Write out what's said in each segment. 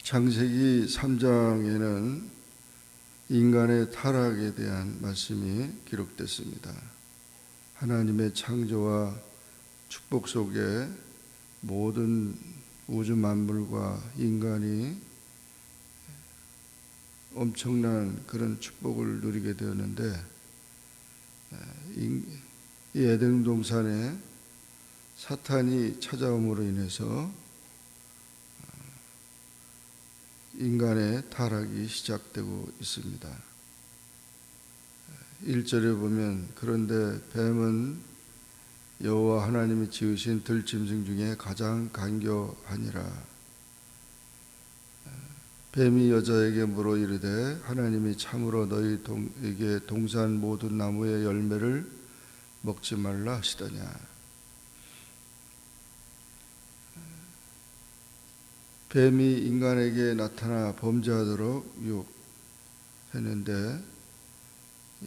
창세기 3장에는 인간의 타락에 대한 말씀이 기록됐습니다. 하나님의 창조와 축복 속에 모든 우주 만물과 인간이 엄청난 그런 축복을 누리게 되었는데, 이 에덴 동산에 사탄이 찾아옴으로 인해서 인간의 타락이 시작되고 있습니다. 1절에 보면, 그런데 뱀은 여호와 하나님이 지으신 들짐승 중에 가장 간교하니라. 뱀이 여자에게 물어 이르되 하나님이 참으로 너희에게 동산 모든 나무의 열매를 먹지 말라 하시더냐. 뱀이 인간에게 나타나 범죄하도록 유혹했는데,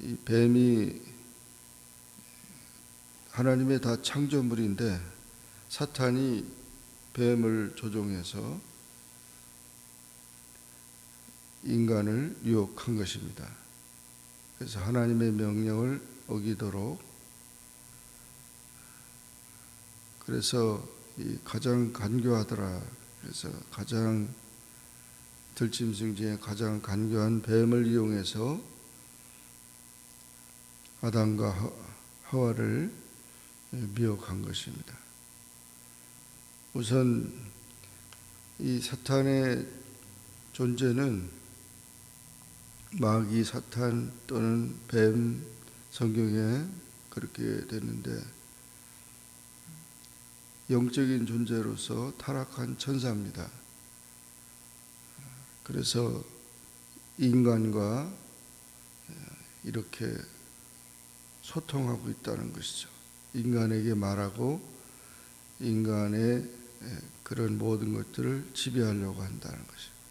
이 뱀이 하나님의 다 창조물인데 사탄이 뱀을 조종해서 인간을 유혹한 것입니다. 그래서 하나님의 명령을 어기도록, 그래서 이 가장 간교하더라. 그래서 가장 들짐승 중에 가장 간교한 뱀을 이용해서 아담과 하와를 미혹한 것입니다. 우선 이 사탄의 존재는 마귀, 사탄 또는 뱀, 성경에 그렇게 됐는데, 영적인 존재로서 타락한 천사입니다. 그래서 인간과 이렇게 소통하고 있다는 것이죠. 인간에게 말하고 인간의 그런 모든 것들을 지배하려고 한다는 것입니다.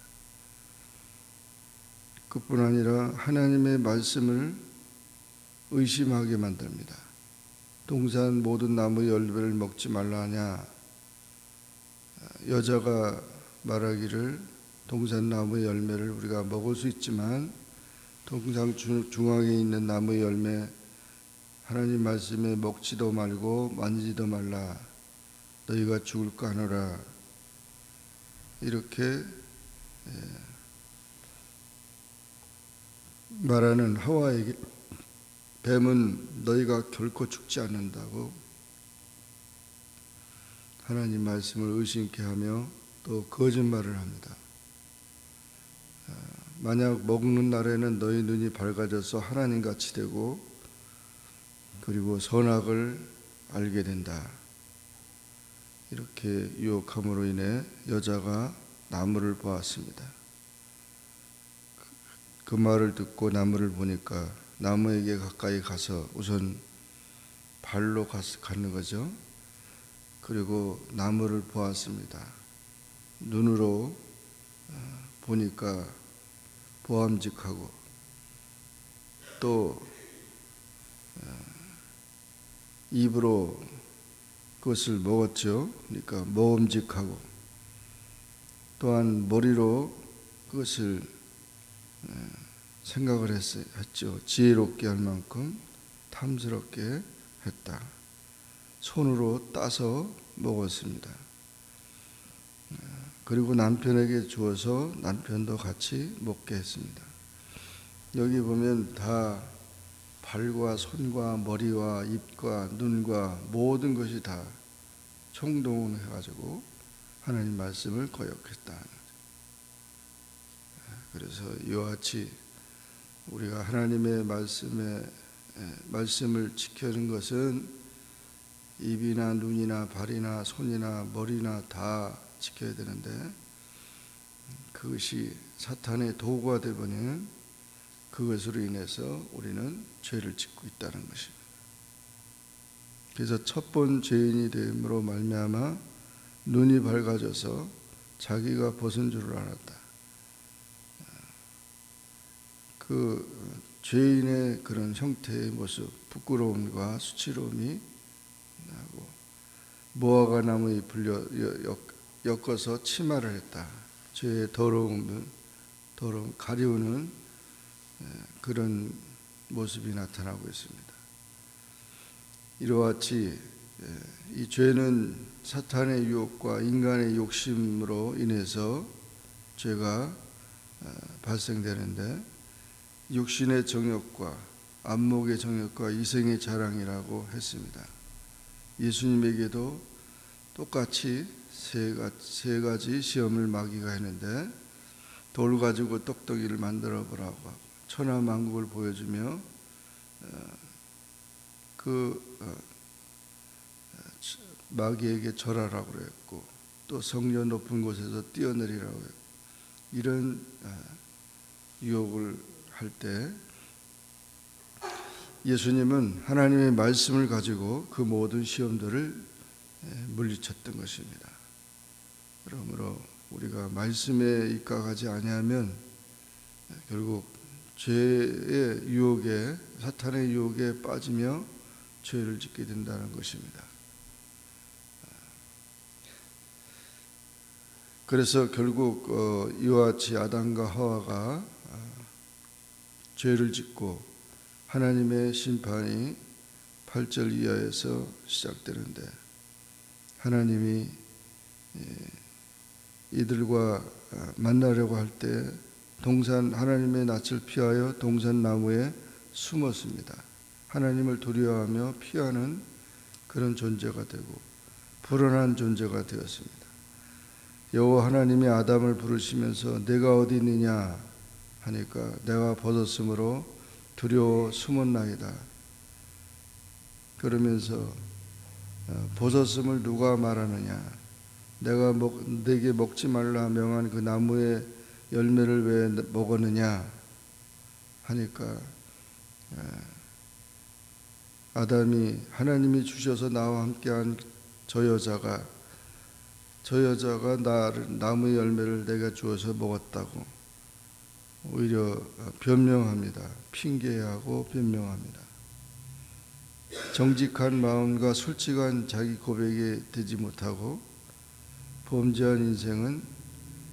그뿐 아니라 하나님의 말씀을 의심하게 만듭니다. 동산 모든 나무의 열매를 먹지 말라 하냐. 여자가 말하기를 동산 나무의 열매를 우리가 먹을 수 있지만 동산 중앙에 있는 나무의 열매, 하나님 말씀에 먹지도 말고 만지지도 말라, 너희가 죽을까 하노라. 이렇게 말하는 하와에게 뱀은 너희가 결코 죽지 않는다고 하나님 말씀을 의심케 하며 또 거짓말을 합니다. 만약 먹는 날에는 너희 눈이 밝아져서 하나님같이 되고 그리고 선악을 알게 된다. 이렇게 유혹함으로 인해 여자가 나무를 보았습니다. 그 말을 듣고 나무를 보니까 나무에게 가까이 가서 우선 발로 가는 거죠. 그리고 나무를 보았습니다. 눈으로 보니까 보암직하고, 또 입으로 그것을 먹었죠. 그러니까 먹음직하고, 또한 머리로 그것을 생각을 했죠. 지혜롭게 할 만큼 탐스럽게 했다. 손으로 따서 먹었습니다. 그리고 남편에게 주어서 남편도 같이 먹게 했습니다. 여기 보면 다 발과 손과 머리와 입과 눈과 모든 것이 다 총동원해가지고 하나님 말씀을 거역했다. 그래서 이와 같이 우리가 하나님의 말씀을 지키는 것은 입이나 눈이나 발이나 손이나 머리나 다 지켜야 되는데, 그것이 사탄의 도구가 되버리는 그것으로 인해서 우리는 죄를 짓고 있다는 것입니다. 그래서 첫 번 죄인이 됨으로 말미암아 눈이 밝아져서 자기가 벗은 줄을 알았다. 그 죄인의 그런 형태의 모습, 부끄러움과 수치로움이 나고, 무화과 나무 잎을 엮어서 치마를 했다. 죄의 더러움 가리우는 그런 모습이 나타나고 있습니다. 이와 같이 이 죄는 사탄의 유혹과 인간의 욕심으로 인해서 죄가 발생되는데, 육신의 정욕과 안목의 정욕과 이생의 자랑이라고 했습니다. 예수님에게도 똑같이 세 가지 시험을 마귀가 했는데, 돌 가지고 떡떡이를 만들어 보라고 하고 천하만국을 보여주며 마귀에게 절하라고 그랬고, 또 성전 높은 곳에서 뛰어내리라고 했고, 이런 유혹을 할 때 예수님은 하나님의 말씀을 가지고 그 모든 시험들을 물리쳤던 것입니다. 그러므로 우리가 말씀에 입각하지 아니하면 결국 죄의 유혹에, 사탄의 유혹에 빠지며 죄를 짓게 된다는 것입니다. 그래서 결국 이와 같이 아담과 하와가 죄를 짓고 하나님의 심판이 8절 이하에서 시작되는데, 하나님이 이들과 만나려고 할 때 하나님의 낯을 피하여 동산 나무에 숨었습니다. 하나님을 두려워하며 피하는 그런 존재가 되고 불안한 존재가 되었습니다. 여호와 하나님이 아담을 부르시면서 내가 어디 있느냐 하니까 내가 벗었으므로 두려워 숨었나이다. 그러면서 벗었음을 누가 말하느냐, 내게 먹지 말라 명한 그 나무의 열매를 왜 먹었느냐 하니까 아담이 하나님이 주셔서 나와 함께한 저 여자가 나무의 열매를 내가 주어서 먹었다고 오히려 변명합니다. 핑계하고 변명합니다. 정직한 마음과 솔직한 자기 고백이 되지 못하고 범죄한 인생은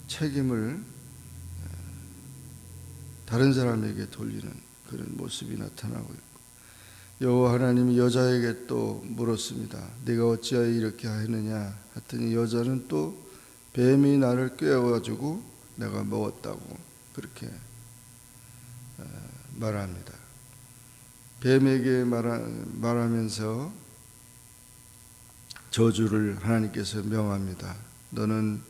책임을 다른 사람에게 돌리는 그런 모습이 나타나고 있고, 여호와 하나님이 여자에게 또 물었습니다. 네가 어찌하여 이렇게 하느냐 했더니 여자는 또 뱀이 나를 꿰어가지고 내가 먹었다고 그렇게 말합니다. 뱀에게 말하면서 저주를 하나님께서 명합니다. 너는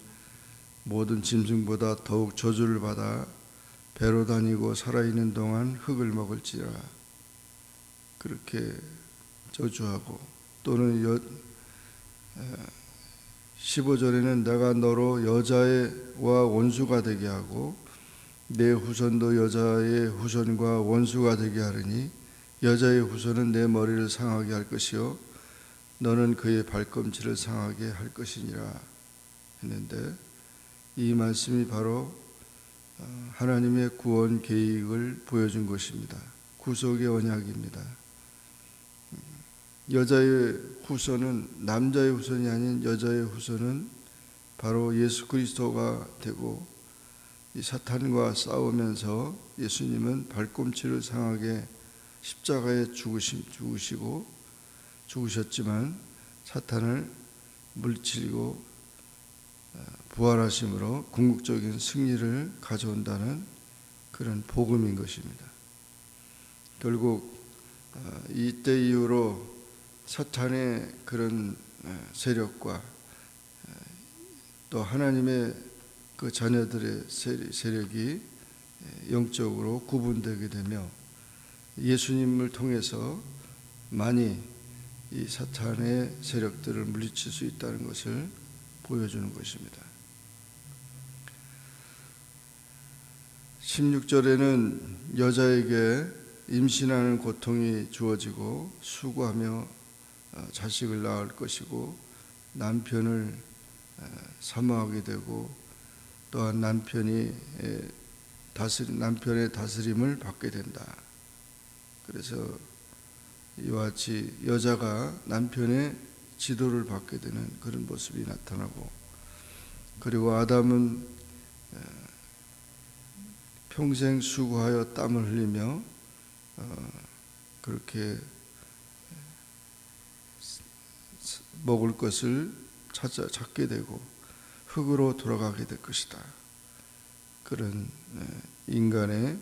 모든 짐승보다 더욱 저주를 받아 배로 다니고 살아있는 동안 흙을 먹을지라 그렇게 저주하고, 또는 15절에는 내가 너로 여자와 원수가 되게 하고 내 후손도 여자의 후손과 원수가 되게 하리니 여자의 후손은 내 머리를 상하게 할 것이요 너는 그의 발꿈치를 상하게 할 것이니라 했는데, 이 말씀이 바로 하나님의 구원 계획을 보여준 것입니다. 구속의 언약입니다. 여자의 후손은 남자의 후손이 아닌 여자의 후손은 바로 예수 그리스도가 되고, 이 사탄과 싸우면서 예수님은 발꿈치를 상하게 십자가에 죽으셨지만 사탄을 물리치고 부활하심으로 궁극적인 승리를 가져온다는 그런 복음인 것입니다. 결국 이때 이후로 사탄의 그런 세력과 또 하나님의 그 자녀들의 세력이 영적으로 구분되게 되며 예수님을 통해서 많이 이 사탄의 세력들을 물리칠 수 있다는 것을 보여주는 것입니다. 16절에는 여자에게 임신하는 고통이 주어지고 수고하며 자식을 낳을 것이고 남편을 사모하게 되고 또한 남편의 다스림을 받게 된다. 그래서 이와 같이 여자가 남편의 지도를 받게 되는 그런 모습이 나타나고, 그리고 아담은 평생 수고하여 땀을 흘리며 그렇게 먹을 것을 찾게 되고 흙으로 돌아가게 될 것이다. 그런 인간의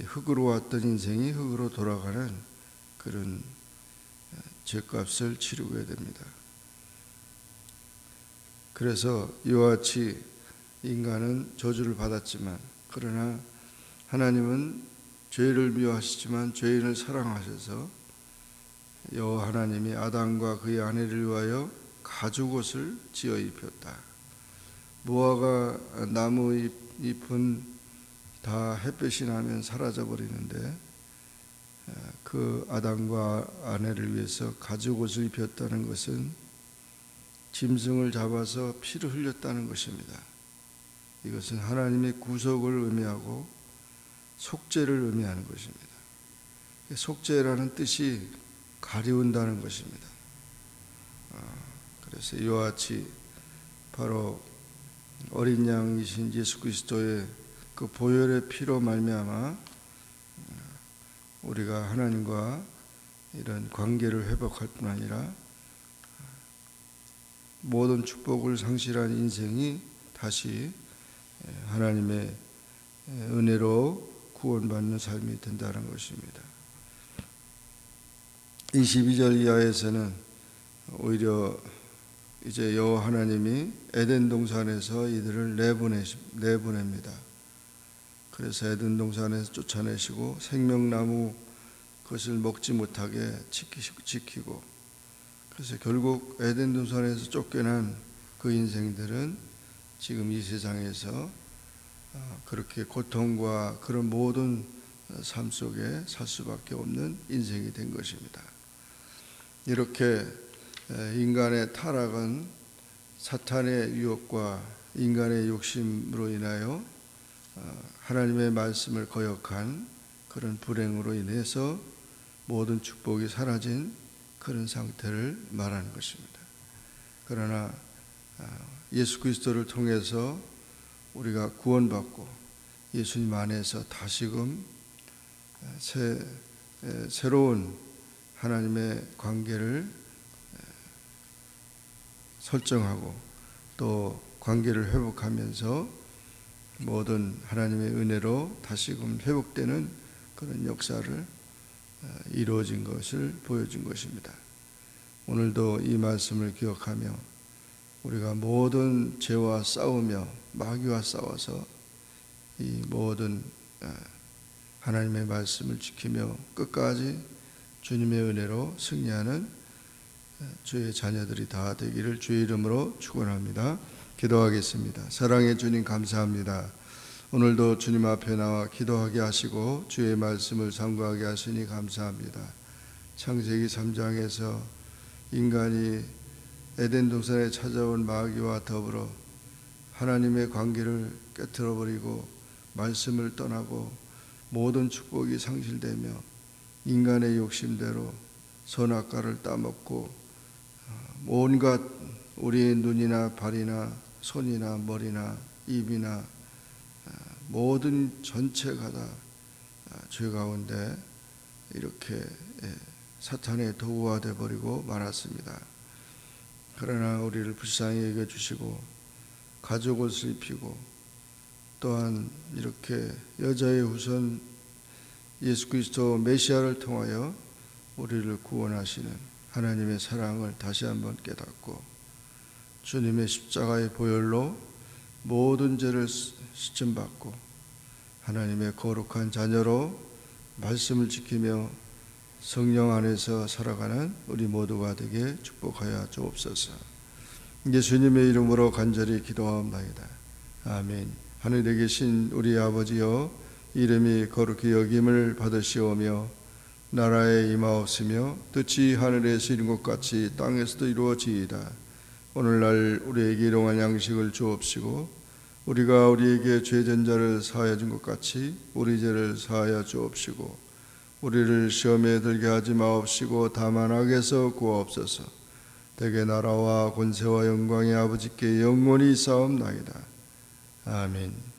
흙으로 왔던 인생이 흙으로 돌아가는 그런 죄값을 치르게 됩니다. 그래서 이와 같이 인간은 저주를 받았지만, 그러나 하나님은 죄를 미워하시지만 죄인을 사랑하셔서 여호와 하나님이 아담과 그의 아내를 위하여 가죽옷을 지어 입혔다. 무화과 나무 잎은 다 햇볕이 나면 사라져 버리는데 그 아담과 아내를 위해서 가죽옷을 입혔다는 것은 짐승을 잡아서 피를 흘렸다는 것입니다. 이것은 하나님의 구속을 의미하고 속죄를 의미하는 것입니다. 속죄라는 뜻이 가리운다는 것입니다. 그래서 이와 같이 바로 어린 양이신 예수 그리스도의 그 보혈의 피로 말미암아 우리가 하나님과 이런 관계를 회복할 뿐 아니라 모든 축복을 상실한 인생이 다시 하나님의 은혜로 구원받는 삶이 된다는 것입니다. 22절 이하에서는 오히려 이제 여호와 하나님이 에덴 동산에서 이들을 내보냅니다. 그래서 에덴 동산에서 쫓아내시고 생명나무 그것을 먹지 못하게 지키고, 그래서 결국 에덴 동산에서 쫓겨난 그 인생들은 지금 이 세상에서 그렇게 고통과 그런 모든 삶 속에 살 수밖에 없는 인생이 된 것입니다. 이렇게 인간의 타락은 사탄의 유혹과 인간의 욕심으로 인하여 하나님의 말씀을 거역한 그런 불행으로 인해서 모든 축복이 사라진 그런 상태를 말하는 것입니다. 그러나 예수 그리스도를 통해서 우리가 구원받고 예수님 안에서 다시금 새로운 하나님의 관계를 설정하고 또 관계를 회복하면서 모든 하나님의 은혜로 다시금 회복되는 그런 역사를 이루어진 것을 보여준 것입니다. 오늘도 이 말씀을 기억하며 우리가 모든 죄와 싸우며 마귀와 싸워서 이 모든 하나님의 말씀을 지키며 끝까지 주님의 은혜로 승리하는 주의 자녀들이 다 되기를 주의 이름으로 축원합니다. 기도하겠습니다. 사랑의 주님 감사합니다. 오늘도 주님 앞에 나와 기도하게 하시고 주의 말씀을 상고하게 하시니 감사합니다. 창세기 3장에서 인간이 에덴 동산에 찾아온 마귀와 더불어 하나님의 관계를 깨트려버리고 말씀을 떠나고 모든 축복이 상실되며 인간의 욕심대로 선악과를 따먹고 온갖 우리의 눈이나 발이나 손이나 머리나 입이나 모든 전체가 다 죄 가운데 이렇게 사탄의 도구가 되어버리고 말았습니다. 그러나 우리를 불쌍히 여겨주시고 가죽옷을 입히고 또한 이렇게 여자의 후손 예수 그리스도 메시아를 통하여 우리를 구원하시는 하나님의 사랑을 다시 한번 깨닫고 주님의 십자가의 보혈로 모든 죄를 씻음받고 하나님의 거룩한 자녀로 말씀을 지키며 성령 안에서 살아가는 우리 모두가 되게 축복하여 주옵소서. 예수님의 이름으로 간절히 기도하옵나이다. 아멘. 하늘에 계신 우리 아버지여, 이름이 거룩히 여김을 받으시오며 나라에 임하옵시며 뜻이 하늘에서 이룬 것 같이 땅에서도 이루어지이다. 오늘날 우리에게 일용할 양식을 주옵시고 우리가 우리에게 죄진 자를 사하여 준 것 같이 우리 죄를 사하여 주옵시고 우리를 시험에 들게 하지 마옵시고 다만 악에서 구하옵소서. 대개 나라와 권세와 영광이 아버지께 영원히 있사옵나이다. 아멘.